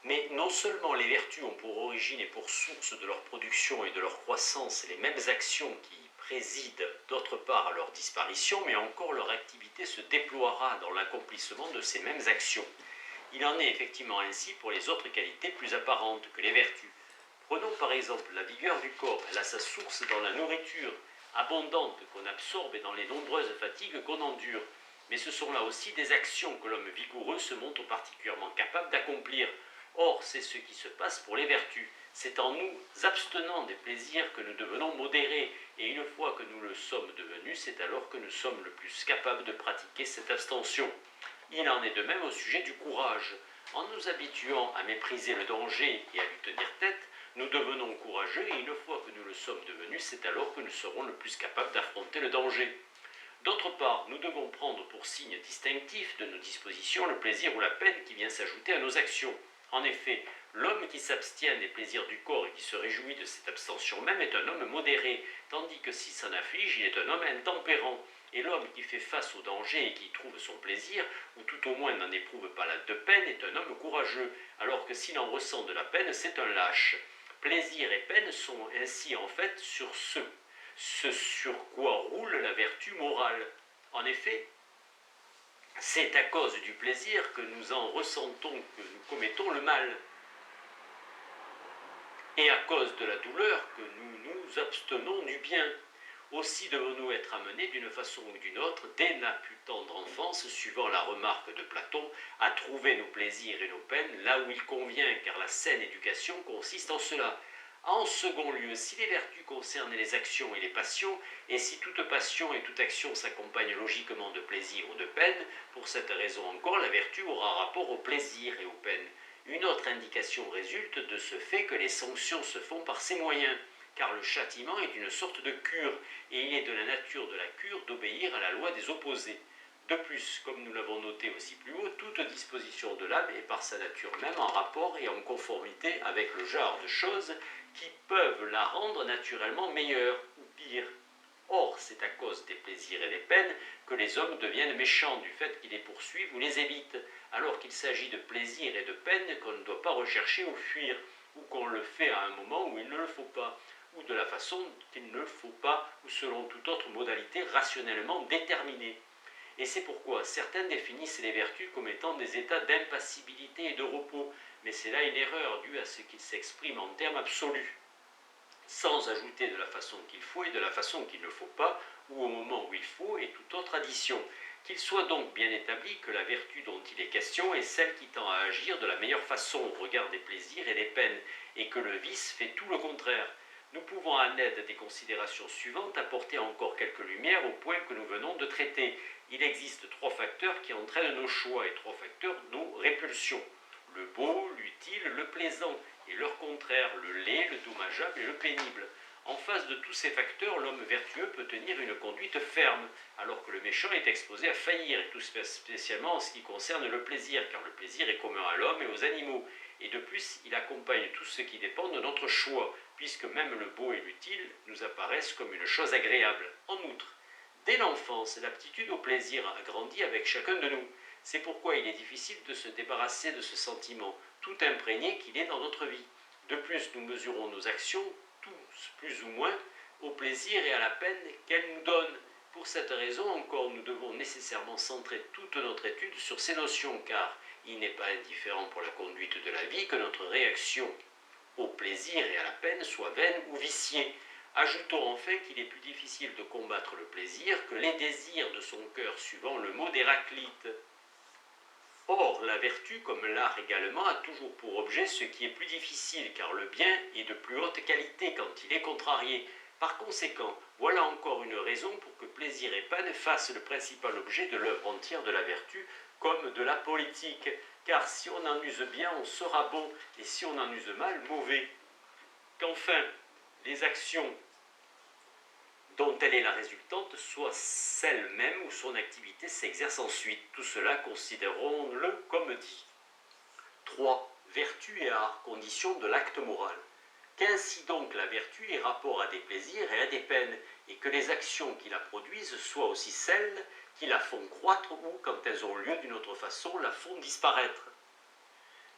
Mais non seulement les vertus ont pour origine et pour source de leur production et de leur croissance les mêmes actions qui président d'autre part à leur disparition, mais encore leur activité se déploiera dans l'accomplissement de ces mêmes actions. Il en est effectivement ainsi pour les autres qualités plus apparentes que les vertus. Prenons par exemple la vigueur du corps. Elle a sa source dans la nourriture abondante qu'on absorbe et dans les nombreuses fatigues qu'on endure. Mais ce sont là aussi des actions que l'homme vigoureux se montre particulièrement capable d'accomplir. Or, c'est ce qui se passe pour les vertus. C'est en nous abstenant des plaisirs que nous devenons modérés, et une fois que nous le sommes devenus, c'est alors que nous sommes le plus capables de pratiquer cette abstention. Il en est de même au sujet du courage. En nous habituant à mépriser le danger et à lui tenir tête, nous devenons courageux, et une fois que nous le sommes devenus, c'est alors que nous serons le plus capables d'affronter le danger. D'autre part, nous devons prendre pour signe distinctif de nos dispositions le plaisir ou la peine qui vient s'ajouter à nos actions. En effet, l'homme qui s'abstient des plaisirs du corps et qui se réjouit de cette abstention même est un homme modéré, tandis que s'il s'en afflige, il est un homme intempérant. Et l'homme qui fait face au danger et qui trouve son plaisir, ou tout au moins n'en éprouve pas la de peine, est un homme courageux, alors que s'il en ressent de la peine, c'est un lâche. Plaisir et peine sont ainsi en fait sur ce sur quoi roule la vertu morale. En effet, c'est à cause du plaisir que nous en ressentons que nous commettons le mal, et à cause de la douleur que nous nous abstenons du bien. Aussi devons-nous être amenés d'une façon ou d'une autre, dès la plus tendre enfance, suivant la remarque de Platon, à trouver nos plaisirs et nos peines là où il convient, car la saine éducation consiste en cela. En second lieu, si les vertus concernent les actions et les passions, et si toute passion et toute action s'accompagnent logiquement de plaisir ou de peine, pour cette raison encore, la vertu aura rapport au plaisir et aux peines. Une autre indication résulte de ce fait que les sanctions se font par ces moyens, car le châtiment est une sorte de cure, et il est de la nature de la cure d'obéir à la loi des opposés. De plus, comme nous l'avons noté aussi plus haut, toute disposition de l'âme est par sa nature même en rapport et en conformité avec le genre de choses qui peuvent la rendre naturellement meilleure ou pire. Or, c'est à cause des plaisirs et des peines que les hommes deviennent méchants du fait qu'ils les poursuivent ou les évitent, alors qu'il s'agit de plaisirs et de peines qu'on ne doit pas rechercher ou fuir, ou qu'on le fait à un moment où il ne le faut pas, ou de la façon qu'il ne le faut pas, ou selon toute autre modalité rationnellement déterminée. Et c'est pourquoi certains définissent les vertus comme étant des états d'impassibilité et de repos, mais c'est là une erreur due à ce qu'ils s'expriment en termes absolus, sans ajouter de la façon qu'il faut et de la façon qu'il ne faut pas, ou au moment où il faut, et toute autre addition. Qu'il soit donc bien établi que la vertu dont il est question est celle qui tend à agir de la meilleure façon au regard des plaisirs et des peines, et que le vice fait tout le contraire. Nous pouvons, à l'aide des considérations suivantes, apporter encore quelques lumières au point que nous venons de traiter. Il existe 3 facteurs qui entraînent nos choix et 3 facteurs nos répulsions. Le beau, l'utile, le plaisant, et leur contraire, le laid, le dommageable et le pénible. En face de tous ces facteurs, l'homme vertueux peut tenir une conduite ferme, alors que le méchant est exposé à faillir, et tout spécialement en ce qui concerne le plaisir, car le plaisir est commun à l'homme et aux animaux. Et de plus, il accompagne tout ce qui dépend de notre choix, puisque même le beau et l'utile nous apparaissent comme une chose agréable. En outre, dès l'enfance, l'aptitude au plaisir a grandi avec chacun de nous. C'est pourquoi il est difficile de se débarrasser de ce sentiment, tout imprégné qu'il est dans notre vie. De plus, nous mesurons nos actions, tous plus ou moins, au plaisir et à la peine qu'elles nous donnent. Pour cette raison encore, nous devons nécessairement centrer toute notre étude sur ces notions, car il n'est pas indifférent pour la conduite de la vie que notre réaction au plaisir et à la peine soit vaine ou viciée. Ajoutons enfin qu'il est plus difficile de combattre le plaisir que les désirs de son cœur, suivant le mot d'Héraclite. Or, la vertu, comme l'art également, a toujours pour objet ce qui est plus difficile, car le bien est de plus haute qualité quand il est contrarié. Par conséquent, voilà encore une raison pour que plaisir et peine fassent le principal objet de l'œuvre entière de la vertu, comme de la politique, car si on en use bien, on sera bon, et si on en use mal, mauvais. Qu'enfin, les actions dont elle est la résultante soit celle même où son activité s'exerce ensuite. Tout cela, considérons-le comme dit. 3. Vertu et art, condition de l'acte moral. Qu'ainsi donc la vertu ait rapport à des plaisirs et à des peines, et que les actions qui la produisent soient aussi celles qui la font croître ou, quand elles ont lieu d'une autre façon, la font disparaître.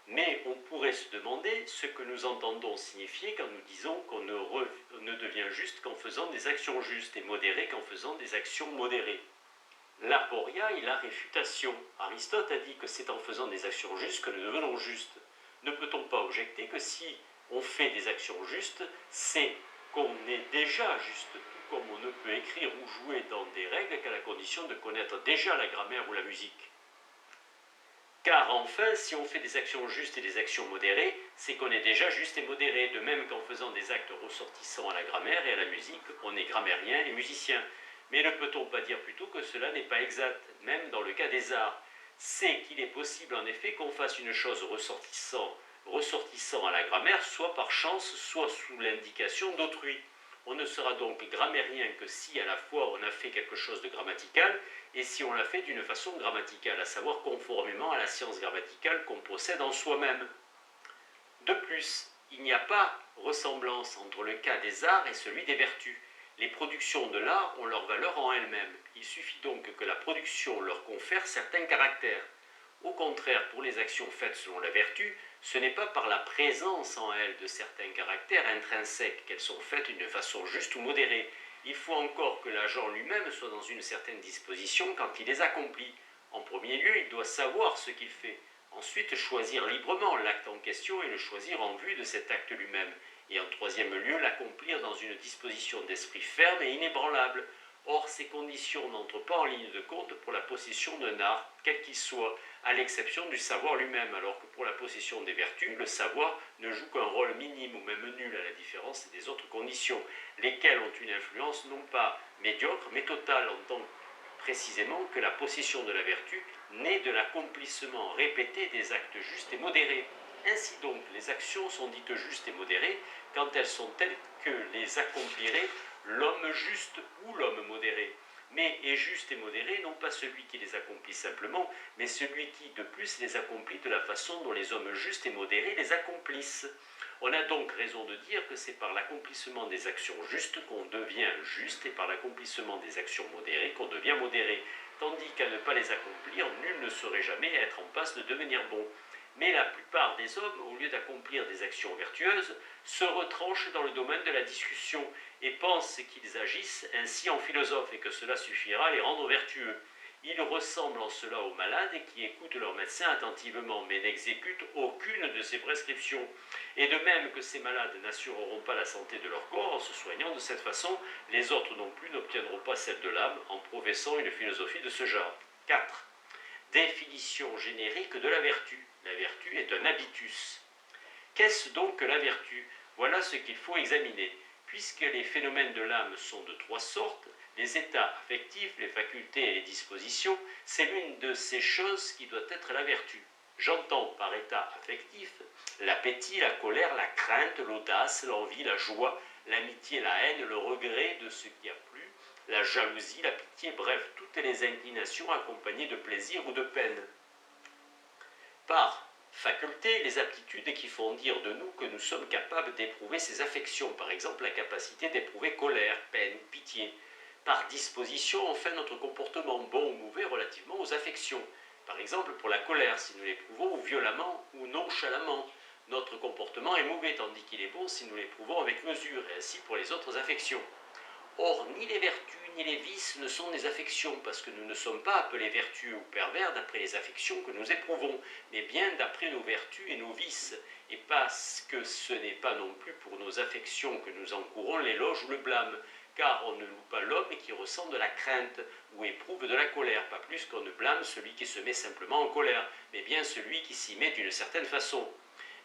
Mais on pourrait se demander ce que nous entendons signifier quand nous disons qu'on ne devient juste qu'en faisant des actions justes et modéré qu'en faisant des actions modérées. L'aporia et la réfutation. Aristote a dit que c'est en faisant des actions justes que nous devenons justes. Ne peut-on pas objecter que si on fait des actions justes, c'est qu'on est déjà juste, tout comme on ne peut écrire ou jouer dans des règles qu'à la condition de connaître déjà la grammaire ou la musique. Car enfin, si on fait des actions justes et des actions modérées, c'est qu'on est déjà juste et modéré, de même qu'en faisant des actes ressortissants à la grammaire et à la musique, on est grammairien et musicien. Mais ne peut-on pas dire plutôt que cela n'est pas exact, même dans le cas des arts? C'est qu'il est possible en effet qu'on fasse une chose ressortissant à la grammaire, soit par chance, soit sous l'indication d'autrui. On ne sera donc grammairien que si à la fois on a fait quelque chose de grammatical et si on l'a fait d'une façon grammaticale, à savoir conformément à la science grammaticale qu'on possède en soi-même. De plus, il n'y a pas ressemblance entre le cas des arts et celui des vertus. Les productions de l'art ont leur valeur en elles-mêmes. Il suffit donc que la production leur confère certains caractères. Au contraire, pour les actions faites selon la vertu, ce n'est pas par la présence en elles de certains caractères intrinsèques qu'elles sont faites d'une façon juste ou modérée. Il faut encore que l'agent lui-même soit dans une certaine disposition quand il les accomplit. En premier lieu, il doit savoir ce qu'il fait. Ensuite, choisir librement l'acte en question et le choisir en vue de cet acte lui-même. Et en troisième lieu, l'accomplir dans une disposition d'esprit ferme et inébranlable. Or, ces conditions n'entrent pas en ligne de compte pour la possession d'un art, quel qu'il soit, à l'exception du savoir lui-même, alors que pour la possession des vertus, le savoir ne joue qu'un rôle minime ou même nul à la différence des autres conditions, lesquelles ont une influence non pas médiocre, mais totale, en tant précisément que la possession de la vertu naît de l'accomplissement répété des actes justes et modérés. Ainsi donc, les actions sont dites justes et modérées quand elles sont telles que les accomplirait l'homme juste ou l'homme modéré. Mais est juste et modéré non pas celui qui les accomplit simplement, mais celui qui de plus les accomplit de la façon dont les hommes justes et modérés les accomplissent. On a donc raison de dire que c'est par l'accomplissement des actions justes qu'on devient juste et par l'accomplissement des actions modérées qu'on devient modéré, tandis qu'à ne pas les accomplir, nul ne saurait jamais être en passe de devenir bon. Mais la plupart des hommes, au lieu d'accomplir des actions vertueuses, se retranchent dans le domaine de la discussion et pensent qu'ils agissent ainsi en philosophes et que cela suffira à les rendre vertueux. Ils ressemblent en cela aux malades qui écoutent leur médecin attentivement mais n'exécutent aucune de ses prescriptions. Et de même que ces malades n'assureront pas la santé de leur corps en se soignant de cette façon, les autres non plus n'obtiendront pas celle de l'âme en professant une philosophie de ce genre. 4. Définition générique de la vertu. La vertu est un habitus. Qu'est-ce donc que la vertu? Voilà ce qu'il faut examiner. Puisque les phénomènes de l'âme sont de trois sortes, les états affectifs, les facultés et les dispositions, c'est l'une de ces choses qui doit être la vertu. J'entends par état affectif l'appétit, la colère, la crainte, l'audace, l'envie, la joie, l'amitié, la haine, le regret de ce qui a plu, la jalousie, la pitié, bref, toutes les inclinations accompagnées de plaisir ou de peine. Par faculté, les aptitudes qui font dire de nous que nous sommes capables d'éprouver ces affections, par exemple la capacité d'éprouver colère, peine, pitié. Par disposition, enfin, notre comportement bon ou mauvais relativement aux affections. Par exemple, pour la colère, si nous l'éprouvons violemment ou nonchalamment, notre comportement est mauvais, tandis qu'il est bon si nous l'éprouvons avec mesure, et ainsi pour les autres affections. Or, ni les vertus ni les vices ne sont des affections, parce que nous ne sommes pas appelés vertueux ou pervers d'après les affections que nous éprouvons, mais bien d'après nos vertus et nos vices, et parce que ce n'est pas non plus pour nos affections que nous encourons l'éloge ou le blâme, car on ne loue pas l'homme qui ressent de la crainte ou éprouve de la colère, pas plus qu'on ne blâme celui qui se met simplement en colère, mais bien celui qui s'y met d'une certaine façon.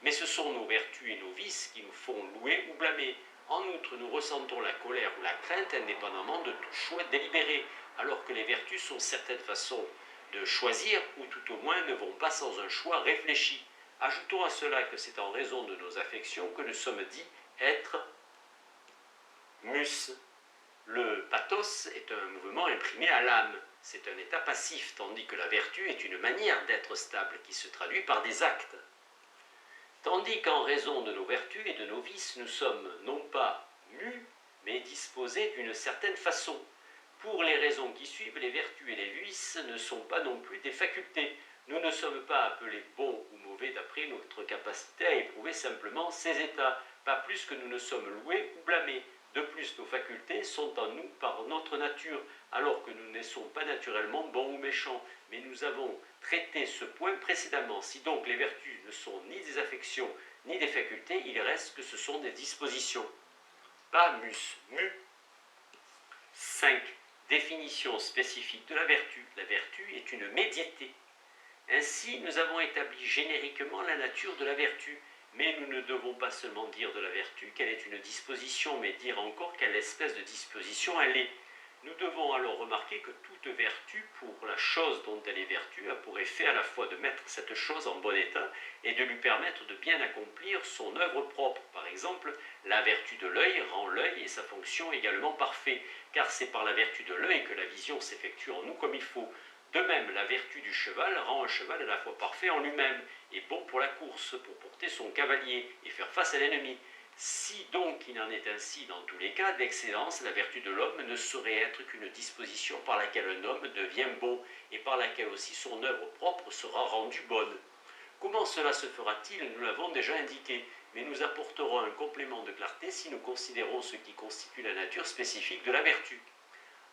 Mais ce sont nos vertus et nos vices qui nous font louer ou blâmer. En outre, nous ressentons la colère ou la crainte indépendamment de tout choix délibéré, alors que les vertus sont certaines façons de choisir, ou tout au moins ne vont pas sans un choix réfléchi. Ajoutons à cela que c'est en raison de nos affections que nous sommes dits être mus. Le pathos est un mouvement imprimé à l'âme, c'est un état passif, tandis que la vertu est une manière d'être stable qui se traduit par des actes. Tandis qu'en raison de nos vertus et de nos vices, nous sommes non pas mus, mais disposés d'une certaine façon. Pour les raisons qui suivent, les vertus et les vices ne sont pas non plus des facultés. Nous ne sommes pas appelés bons ou mauvais d'après notre capacité à éprouver simplement ces états, pas plus que nous ne sommes loués ou blâmés. De plus, nos facultés sont en nous par notre nature, alors que nous ne naissons pas naturellement bons ou méchants. Mais nous avons traité ce point précédemment. Si donc les vertus ne sont ni des affections ni des facultés, il reste que ce sont des dispositions. Pas mus, mu. 5. Définition spécifique de la vertu. La vertu est une médiété. Ainsi, nous avons établi génériquement la nature de la vertu, mais nous ne devons pas seulement dire de la vertu qu'elle est une disposition, mais dire encore quelle espèce de disposition elle est. Nous devons alors remarquer que toute vertu, pour la chose dont elle est vertu, a pour effet à la fois de mettre cette chose en bon état et de lui permettre de bien accomplir son œuvre propre. Par exemple, la vertu de l'œil rend l'œil et sa fonction également parfaits, car c'est par la vertu de l'œil que la vision s'effectue en nous comme il faut. De même, la vertu du cheval rend un cheval à la fois parfait en lui-même et bon pour la course, pour porter son cavalier et faire face à l'ennemi. Si donc il en est ainsi dans tous les cas, d'excellence, la vertu de l'homme ne saurait être qu'une disposition par laquelle un homme devient bon et par laquelle aussi son œuvre propre sera rendue bonne. Comment cela se fera-t-il? Nous l'avons déjà indiqué, mais nous apporterons un complément de clarté si nous considérons ce qui constitue la nature spécifique de la vertu.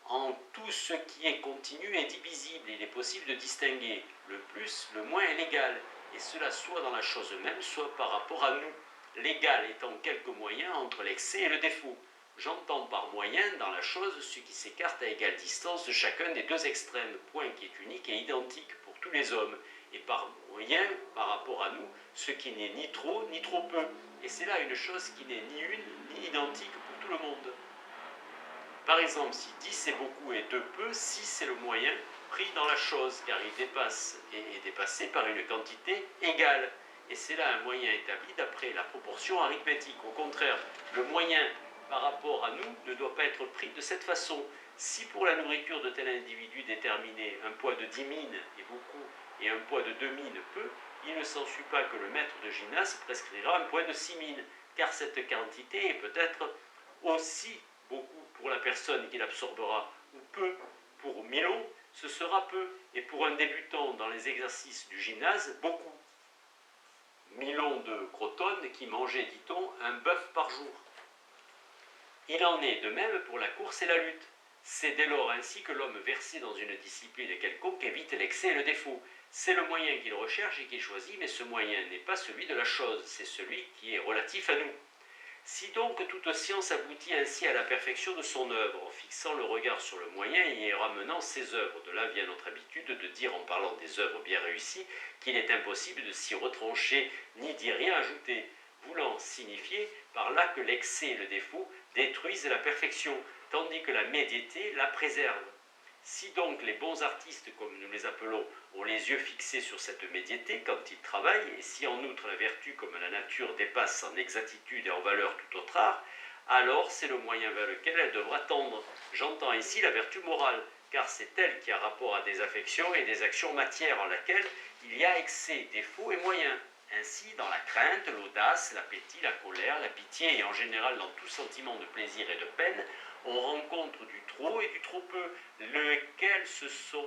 En tout ce qui est continu et divisible, il est possible de distinguer le plus, le moins et l'égal, et cela soit dans la chose même, soit par rapport à nous, l'égal étant quelque moyen entre l'excès et le défaut. J'entends par moyen dans la chose ce qui s'écarte à égale distance de chacun des deux extrêmes, point qui est unique et identique pour tous les hommes, et par moyen, par rapport à nous, ce qui n'est ni trop ni trop peu. Et c'est là une chose qui n'est ni une ni identique pour tout le monde. Par exemple, si 10 est beaucoup et 2 peu, 6 est le moyen pris dans la chose, car il dépasse et est dépassé par une quantité égale. Et c'est là un moyen établi d'après la proportion arithmétique. Au contraire, le moyen par rapport à nous ne doit pas être pris de cette façon. Si pour la nourriture de tel individu déterminé, un poids de 10 mines est beaucoup et un poids de 2 mines peu, il ne s'ensuit pas que le maître de gymnase prescrira un poids de 6 mines, car cette quantité est peut-être aussi beaucoup pour la personne qui l'absorbera, ou peu pour Milon, ce sera peu, et pour un débutant dans les exercices du gymnase, beaucoup. Milon de Crotone qui mangeait, dit-on, un bœuf par jour. Il en est de même pour la course et la lutte. C'est dès lors ainsi que l'homme versé dans une discipline quelconque évite l'excès et le défaut. C'est le moyen qu'il recherche et qu'il choisit, mais ce moyen n'est pas celui de la chose, c'est celui qui est relatif à nous. Si donc toute science aboutit ainsi à la perfection de son œuvre, en fixant le regard sur le moyen et en ramenant ses œuvres, de là vient notre habitude de dire en parlant des œuvres bien réussies qu'il est impossible de s'y retrancher ni d'y rien ajouter, voulant signifier par là que l'excès et le défaut détruisent la perfection, tandis que la médiété la préserve. Si donc les bons artistes, comme nous les appelons, ont les yeux fixés sur cette médiété quand ils travaillent, et si en outre la vertu comme la nature dépasse en exactitude et en valeur tout autre art, alors c'est le moyen vers lequel elle devra tendre. J'entends ici la vertu morale, car c'est elle qui a rapport à des affections et des actions matières en laquelle il y a excès, défaut et moyen. Ainsi, dans la crainte, l'audace, l'appétit, la colère, la pitié et en général dans tout sentiment de plaisir et de peine, on rencontre du trop et du trop peu, lesquels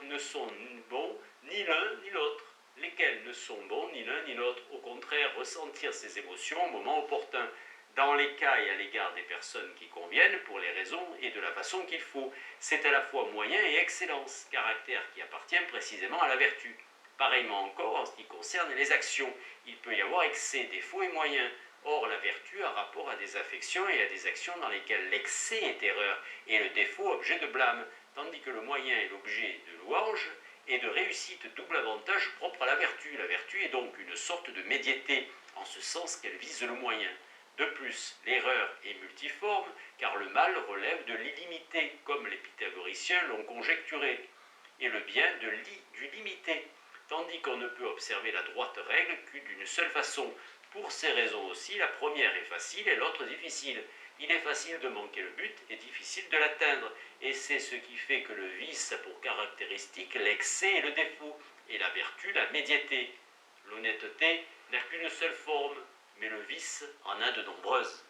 ne sont bons ni l'un ni l'autre. Lesquels ne sont bons ni l'un ni l'autre. Au contraire, ressentir ces émotions au moment opportun, dans les cas et à l'égard des personnes qui conviennent, pour les raisons et de la façon qu'il faut. C'est à la fois moyen et excellence, caractère qui appartient précisément à la vertu. Pareillement encore en ce qui concerne les actions, il peut y avoir excès, défaut et moyen. Or, la vertu a rapport à des affections et à des actions dans lesquelles l'excès est erreur et le défaut objet de blâme, tandis que le moyen est l'objet de louange et de réussite, double avantage propre à la vertu. La vertu est donc une sorte de médiété, en ce sens qu'elle vise le moyen. De plus, l'erreur est multiforme, car le mal relève de l'illimité, comme les pythagoriciens l'ont conjecturé, et le bien du limité, tandis qu'on ne peut observer la droite règle que d'une seule façon. Pour ces raisons aussi, la première est facile et l'autre difficile. Il est facile de manquer le but et difficile de l'atteindre, et c'est ce qui fait que le vice a pour caractéristique l'excès et le défaut, et la vertu la médiété. L'honnêteté n'a qu'une seule forme, mais le vice en a de nombreuses.